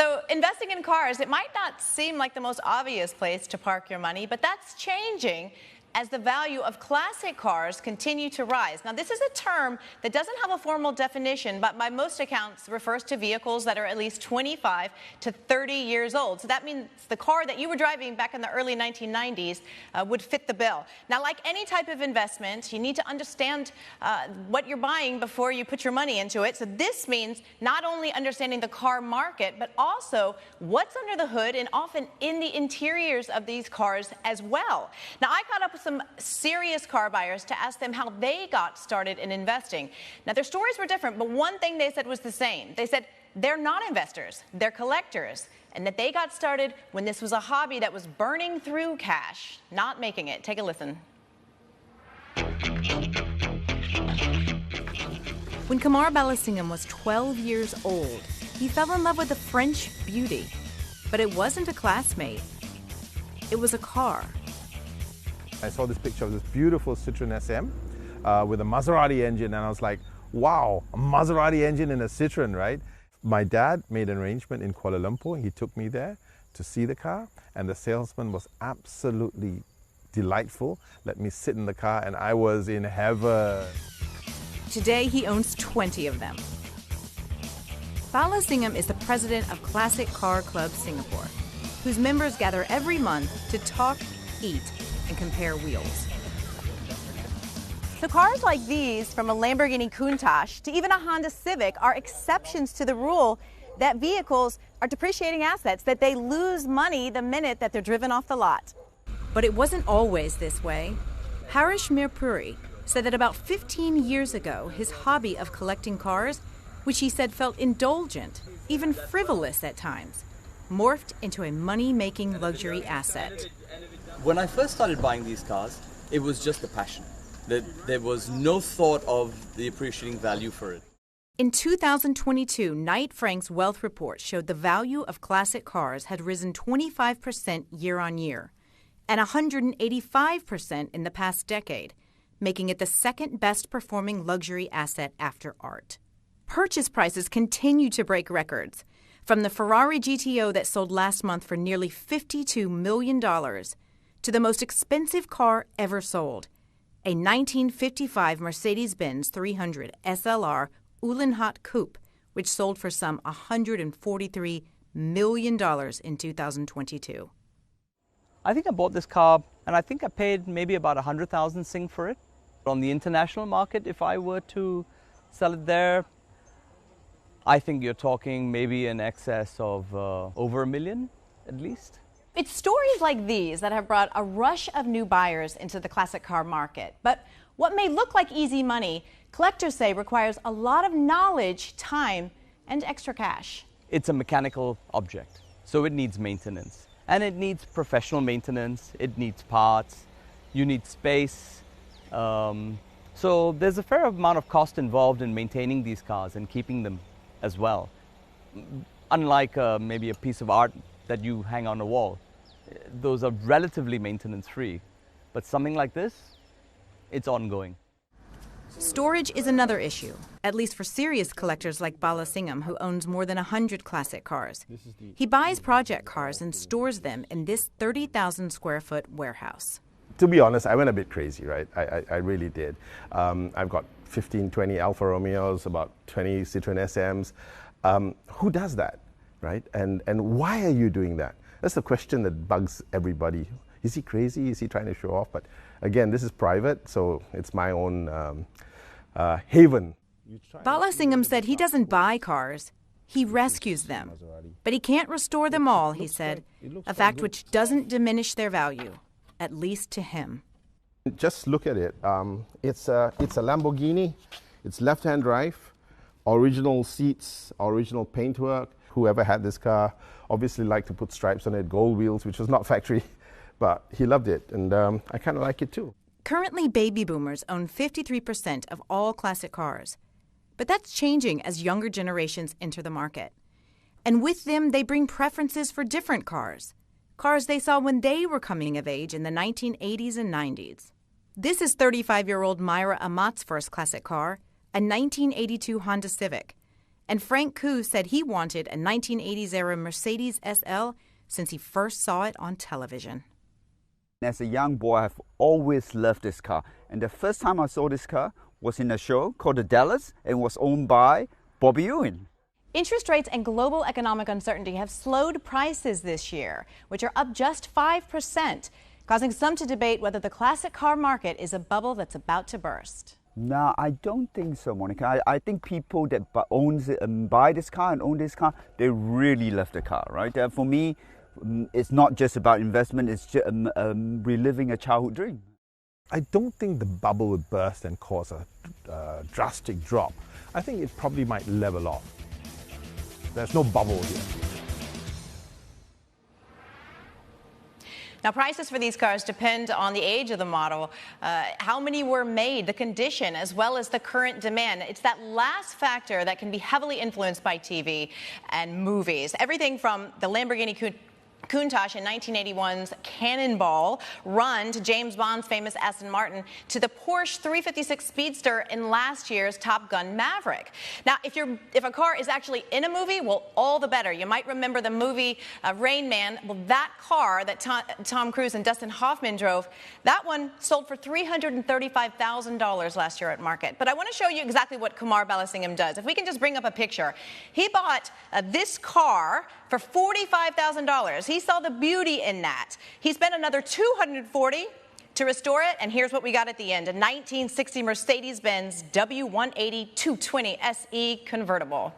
So investing in cars, it might not seem like the most obvious place to park your money, but that's changing as the value of classic cars continue to rise. Now, this is a term that doesn't have a formal definition, but by most accounts refers to vehicles that are at least 25 to 30 years old. So that means the car that you were driving back in the early 1990s would fit the bill. Now, like any type of investment, you need to understand what you're buying before you put your money into it. So this means not only understanding the car market, but also what's under the hood and often in the interiors of these cars as well. Now, I caught up with some serious car buyers to ask them how they got started in investing. Now, their stories were different, but one thing they said was the same. They said they're not investors, they're collectors, and that they got started when this was a hobby that was burning through cash, not making it. Take a listen. When Kumar Balasingham was 12 years old, he fell in love with a French beauty. But it wasn't a classmate. It was a car. I saw this picture of this beautiful Citroen SM with a Maserati engine, and I was like, wow, a Maserati engine in a Citroen, right? My dad made an arrangement in Kuala Lumpur. He took me there to see the car, and the salesman was absolutely delightful. Let me sit in the car, and I was in heaven. Today, he owns 20 of them. Balasingham is the president of Classic Car Club Singapore, whose members gather every month to talk, eat, and compare wheels. So cars like these, from a Lamborghini Countach to even a Honda Civic, are exceptions to the rule that vehicles are depreciating assets, that they lose money the minute that they're driven off the lot. But it wasn't always this way. Harish Mirpuri said that about 15 years ago, his hobby of collecting cars, which he said felt indulgent, even frivolous at times, morphed into a money-making luxury asset. When I first started buying these cars, it was just a passion. There was no thought of the appreciating value for it. In 2022, Knight Frank's wealth report showed the value of classic cars had risen 25% year on year and 185% in the past decade, making it the second best performing luxury asset after art. Purchase prices continue to break records, from the Ferrari GTO that sold last month for nearly $52 million to the most expensive car ever sold, a 1955 Mercedes-Benz 300 SLR Uhlenhaut Coupe, which sold for some $143 million in 2022. I think I bought this car, and I think I paid maybe about 100,000 Sing for it. On the international market, if I were to sell it there, I think you're talking maybe in excess of over $1 million, at least. It's stories like these that have brought a rush of new buyers into the classic car market. But what may look like easy money, collectors say requires a lot of knowledge, time, and extra cash. It's a mechanical object, so it needs maintenance. And it needs professional maintenance, it needs parts, you need space. So there's a fair amount of cost involved in maintaining these cars and keeping them as well. Unlike maybe a piece of art that you hang on a wall. Those are relatively maintenance-free. But something like this, it's ongoing. Storage is another issue, at least for serious collectors like Balasingham, who owns more than 100 classic cars. He buys project cars and stores them in this 30,000-square-foot warehouse. To be honest, I went a bit crazy, right? I really did. I've got 15, 20 Alfa Romeos, about 20 Citroen SMs. Who does that, right? And why are you doing that? That's the question that bugs everybody. Is he crazy? Is he trying to show off? But again, this is private, so it's my own haven. Balasingham said he doesn't buy cars, he rescues them. But he can't restore them all, he said, a fact which doesn't diminish their value, at least to him. Just look at it. It's a Lamborghini. It's left-hand drive, original seats, original paintwork. Whoever had this car obviously liked to put stripes on it, gold wheels, which was not factory, but he loved it, and I kind of like it too. Currently, baby boomers own 53% of all classic cars. But that's changing as younger generations enter the market. And with them, they bring preferences for different cars. Cars they saw when they were coming of age in the 1980s and 90s. This is 35-year-old Myra Amat's first classic car, a 1982 Honda Civic. And Frank Koo said he wanted a 1980s-era Mercedes SL since he first saw it on television. As a young boy, I've always loved this car. And the first time I saw this car was in a show called the Dallas and was owned by Bobby Ewing. Interest rates and global economic uncertainty have slowed prices this year, which are up just 5%, causing some to debate whether the classic car market is a bubble that's about to burst. No, I don't think so, Monica. I think people that buy this car and own this car, they really love the car, right? For me, it's not just about investment, it's just, reliving a childhood dream. I don't think the bubble would burst and cause a drastic drop. I think it probably might level off. There's no bubble here. Now, prices for these cars depend on the age of the model, how many were made, the condition, as well as the current demand. It's that last factor that can be heavily influenced by TV and movies. Everything from the Lamborghini Countach in 1981's Cannonball run to James Bond's famous Aston Martin to the Porsche 356 Speedster in last year's Top Gun Maverick. Now, if a car is actually in a movie, well, all the better. You might remember the movie Rain Man. Well, that car that Tom Cruise and Dustin Hoffman drove, that one sold for $335,000 last year at market. But I want to show you exactly what Kumar Balasingham does. If we can just bring up a picture. He bought this car for $45,000. He saw the beauty in that. He spent another $240 to restore it, and here's what we got at the end: a 1960 Mercedes-Benz W180 220 SE convertible.